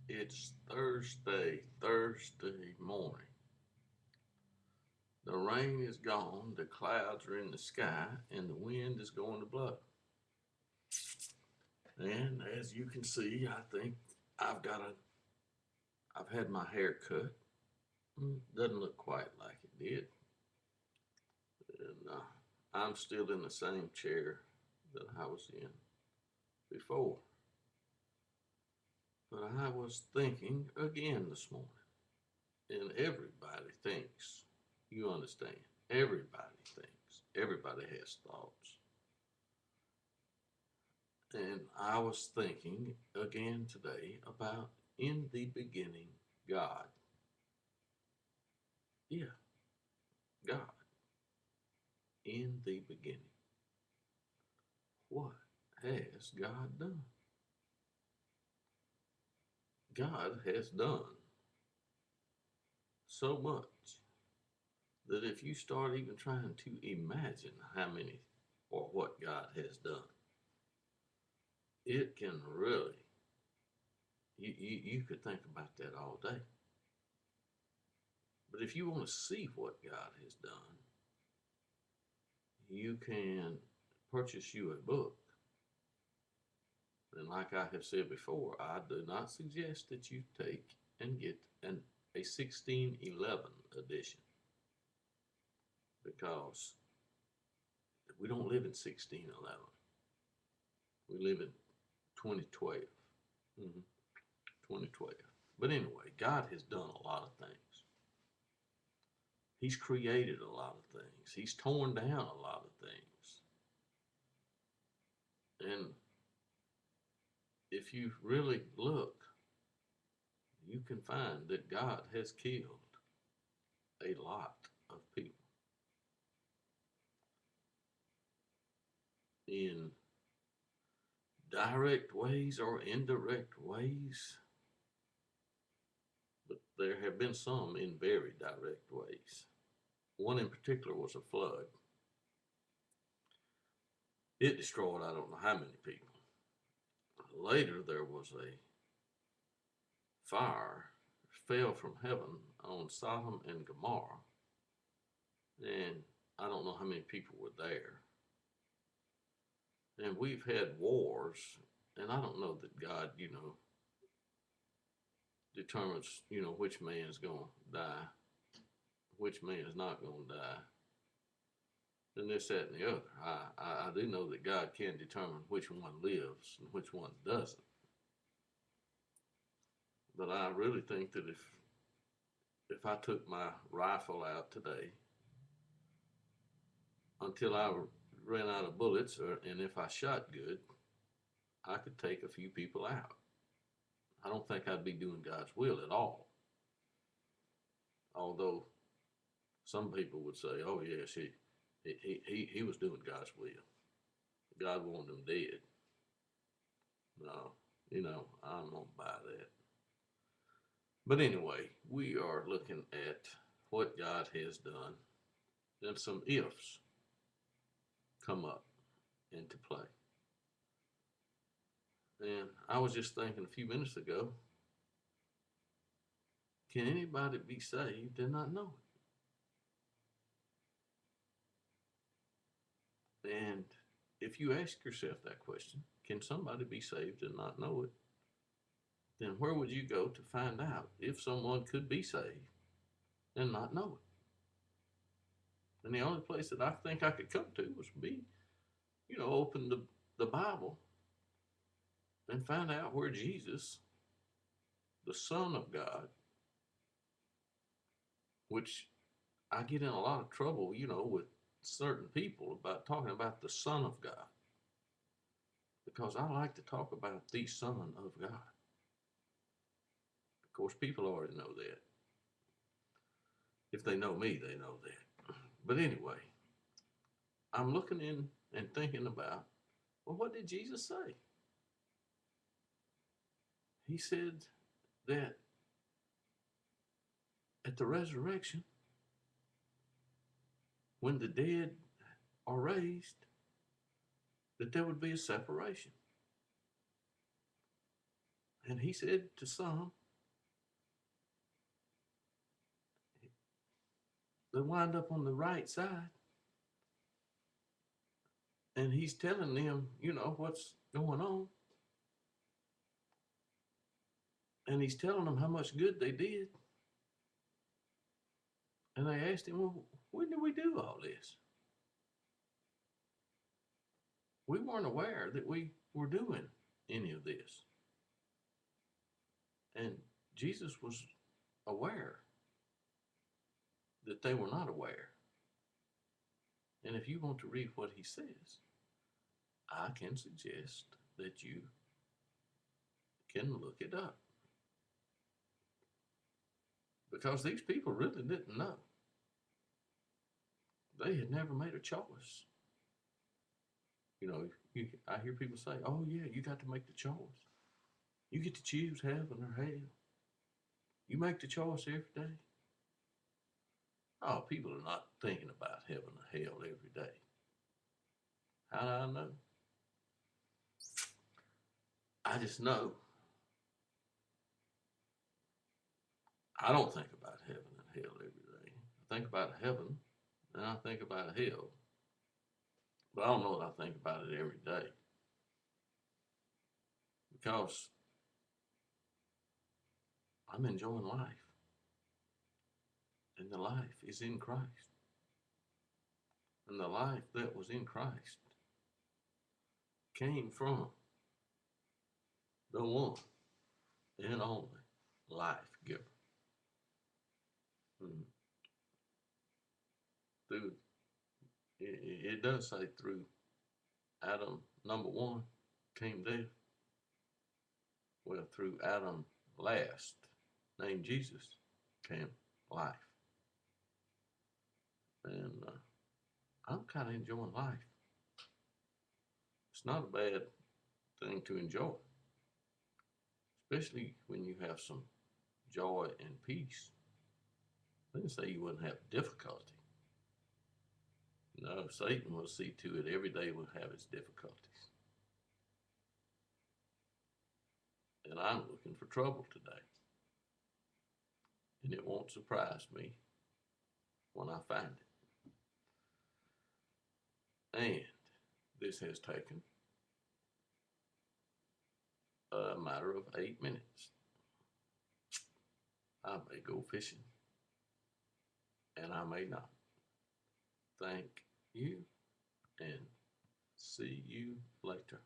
It's Thursday morning. The rain is gone, the clouds are in the sky, and the wind is going to blow. And as you can see, I think I've got a, I've had my hair cut. Doesn't look quite like it did. And I'm still in the same chair that I was in before. But I was thinking again this morning, and everybody thinks, you understand, everybody thinks, everybody has thoughts. And I was thinking again today about in the beginning, God. Yeah, God. In the beginning. What has God done? God has done so much that if you start even trying to imagine how many or what God has done, it can really, you could think about that all day. But if you want to see what God has done, you can purchase you a book. And like I have said before, I do not suggest that you take and get a 1611 edition because we don't live in 1611. We live in 2012. Mm-hmm. 2012. But anyway, God has done a lot of things. He's created a lot of things. He's torn down a lot of things. And if you really look, you can find that God has killed a lot of people in direct ways or indirect ways, but there have been some in very direct ways. One in particular was a flood. It destroyed I don't know how many people. Later, there was a fire fell from heaven on Sodom and Gomorrah, and I don't know how many people were there. And we've had wars, and I don't know that God, determines, which man's going to die, which man is not going to die, and this, that, and the other. I do know that God can determine which one lives and which one doesn't. But I really think that if I took my rifle out today until I ran out of bullets, and if I shot good, I could take a few people out. I don't think I'd be doing God's will at all. Although some people would say, "Oh yes, he was doing God's will. God wanted him dead." No, I'm gonna buy that. But anyway, we are looking at what God has done, and some ifs come up into play. And I was just thinking a few minutes ago, can anybody be saved and not know it? And if you ask yourself that question, can somebody be saved and not know it? Then where would you go to find out if someone could be saved and not know it? And the only place that I think I could come to was be, open the Bible and find out where Jesus, the Son of God, which I get in a lot of trouble, with certain people about talking about the Son of God because I like to talk about the Son of God. Of course, people already know that. If they know me, they know that. But anyway, I'm looking in and thinking about, well, what did Jesus say? He said that at the resurrection, when the dead are raised, that there would be a separation. And he said to some, they wind up on the right side. And he's telling them, what's going on. And he's telling them how much good they did. And they asked him, well, when did we do all this? We weren't aware that we were doing any of this. And Jesus was aware that they were not aware. And if you want to read what he says, I can suggest that you can look it up. Because these people really didn't know. They had never made a choice. I hear people say, oh yeah, you got to make the choice. You get to choose heaven or hell. You make the choice every day. Oh, people are not thinking about heaven or hell every day. How do I know? I just know. I don't think about heaven and hell every day. I think about heaven and I think about hell. But I don't know that I think about it every day. Because I'm enjoying life. And the life is in Christ. And the life that was in Christ came from the one and only life giver. Through it does say through Adam number one came death. Well, through Adam last, named Jesus, came life. And I'm kind of enjoying life. It's not a bad thing to enjoy, especially when you have some joy and peace. I didn't say you wouldn't have difficulty. No, Satan will see to it every day will have its difficulties. And I'm looking for trouble today. And it won't surprise me when I find it. And this has taken a matter of 8 minutes. I may go fishing, and I may not. Thank you, and see you later.